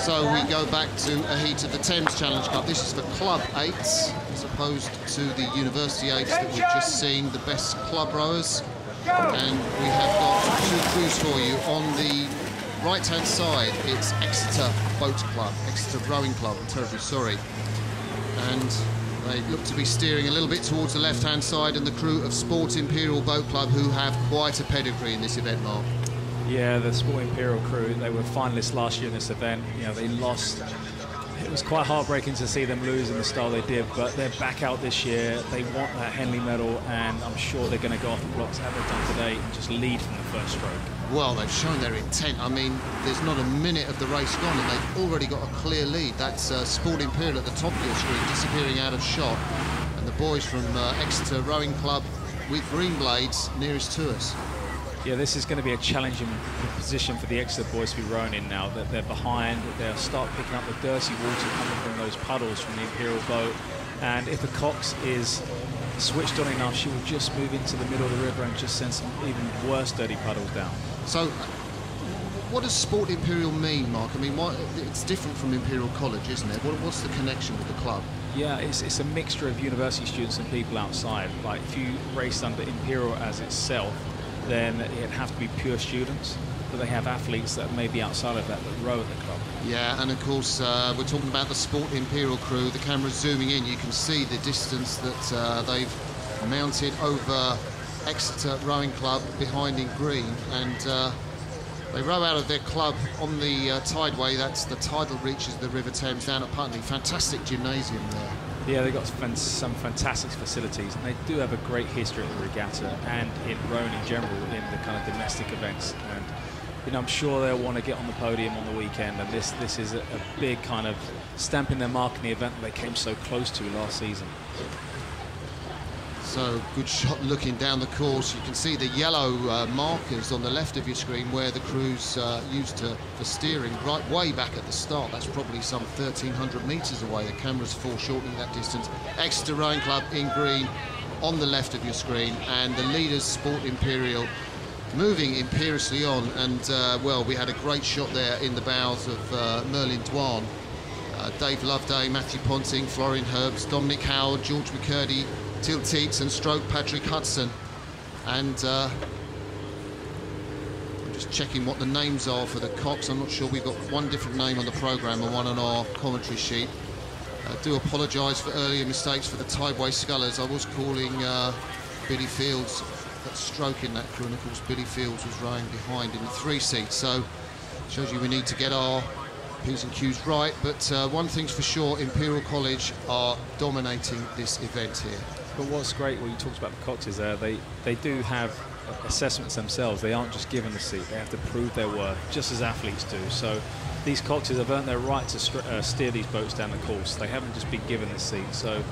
So we go back to a heat of the Thames Challenge Cup. This is for Club 8s, as opposed to the University 8s that we've just seen, the best club rowers. And we have got two crews for you. On the right-hand side, it's Exeter Boat Club, Exeter Rowing Club, I'm terribly sorry. And they look to be steering a little bit towards the left-hand side, and the crew of Sport Imperial Boat Club, who have quite a pedigree in this event, Mark. Yeah, the Sport Imperial crew, they were finalists last year in this event. You know, they lost. It was quite heartbreaking to see them lose in the style they did, but they're back out this year. They want that Henley medal, and I'm sure they're going to go off the blocks, as they've done today, and just lead from the first stroke. Well, they've shown their intent. I mean, there's not a minute of the race gone, and they've already got a clear lead. That's Sport Imperial at the top of your screen, disappearing out of shot, and the boys from Exeter Rowing Club with green blades nearest to us. Yeah, this is going to be a challenging position for the Exeter boys to be rowing in now. That they're behind, they'll start picking up the dirty water coming from those puddles from the Imperial boat. And if the Cox is switched on enough, she will just move into the middle of the river and just send some even worse dirty puddles down. So, what does Sport Imperial mean, Mark? I mean, it's different from Imperial College, isn't it? What's the connection with the club? Yeah, it's a mixture of university students and people outside. Like, if you raced under Imperial as itself, then it'd have to be pure students, but they have athletes that may be outside of that row at the club. Yeah, and of course we're talking about the Sport Imperial crew. The camera's zooming in, you can see the distance that they've mounted over Exeter Rowing Club behind in green, and they row out of their club on the tideway. That's the tidal reaches of the River Thames down at Putney. Fantastic gymnasium there. Yeah, they've got some fantastic facilities, and they do have a great history at the regatta and in rowing in general in the kind of domestic events. And you know, I'm sure they'll want to get on the podium on the weekend, and this is a big kind of stamping their mark in the event that they came so close to last season. So, good shot looking down the course. You can see the yellow markers on the left of your screen where the crews used for steering, right way back at the start. That's probably some 1,300 metres away. The camera's foreshortening that distance. Exeter Rowing Club in green on the left of your screen, and the leaders, Sport Imperial, moving imperiously on. And, well, we had a great shot there in the bows of Merlin Dwan. Dave Loveday, Matthew Ponting, Florian Herbst, Dominic Howard, George McCurdy, Till Teats and stroke Patrick Hudson. And I'm just checking what the names are for the Cox. I'm not sure. We've got one different name on the programme and one on our commentary sheet. I do apologise for earlier mistakes for the Tideway Scullers. I was calling Billy Fields that stroke in that crew, and of course Billy Fields was rowing behind in the 3 seat. So shows you we need to get our P's and Q's right. But one thing's for sure, Imperial College are dominating this event here. But what's great, when you talked about the Coxes there, they do have assessments themselves. They aren't just given the seat, they have to prove their worth, just as athletes do. So these Coxes have earned their right to steer these boats down the course. They haven't just been given the seat. So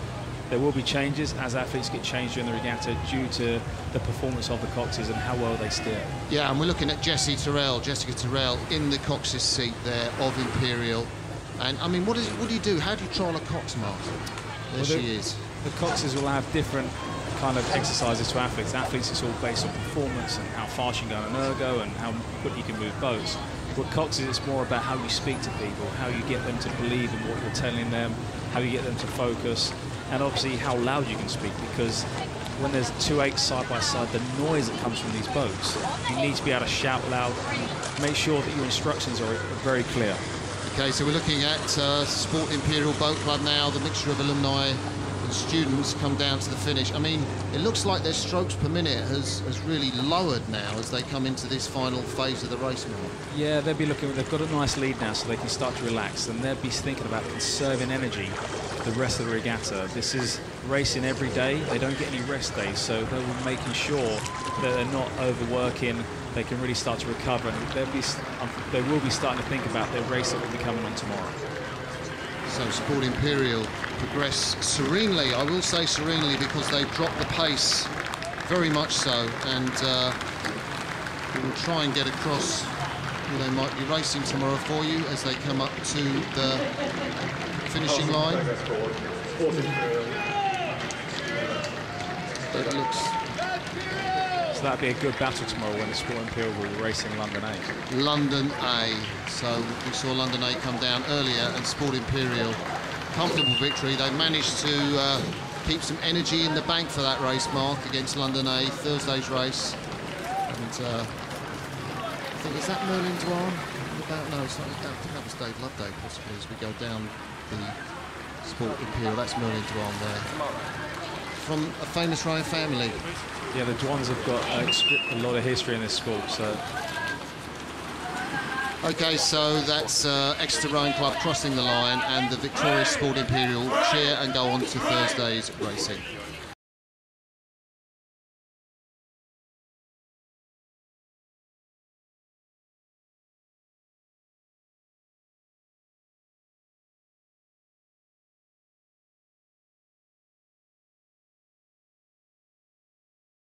there will be changes as athletes get changed during the regatta due to the performance of the Coxes and how well they steer. Yeah, and we're looking at Jessica Terrell in the Cox's seat there of Imperial. And I mean, what do you do? How do you trial a Cox, Mark? There she is. The Coxes will have different kind of exercises to athletes. Athletes, it's all based on performance and how fast you can go on an ergo and how quickly you can move boats. With Coxes, it's more about how you speak to people, how you get them to believe in what you're telling them, how you get them to focus, and obviously how loud you can speak, because when there's 2 8s side by side, the noise that comes from these boats, you need to be able to shout loud, make sure that your instructions are very clear. Okay, so we're looking at Sport Imperial Boat Club now, the mixture of alumni and students come down to the finish. I mean, it looks like their strokes per minute has really lowered now as they come into this final phase of the race now. Yeah, they'll be looking, they've got a nice lead now, so they can start to relax, and they'll be thinking about conserving energy the rest of the regatta. This is racing every day. They don't get any rest days, so they'll be making sure that they're not overworking. They can really start to recover, and they will be starting to think about their race that will be coming on tomorrow. So Sport Imperial progress serenely, I will say serenely, because they've dropped the pace very much so, and we will try and get across who they might be racing tomorrow for you as they come up to the finishing line. It looks So that'd be a good battle tomorrow when the Sport Imperial will be racing London A. London A. So we saw London A come down earlier, and Sport Imperial, comfortable victory. They managed to keep some energy in the bank for that race, Mark, against London A, Thursday's race. And I think, is that Merlin Dwan? No, it's not. I think that was Dave Loveday, possibly, as we go down the Sport Imperial. That's Merlin Dwan there. From a famous Ryan family. Yeah, the Dwans have got a lot of history in this sport, so... OK, so that's Exeter Rowing Club crossing the line, and the victorious Sport Imperial cheer and go on to Thursday's racing.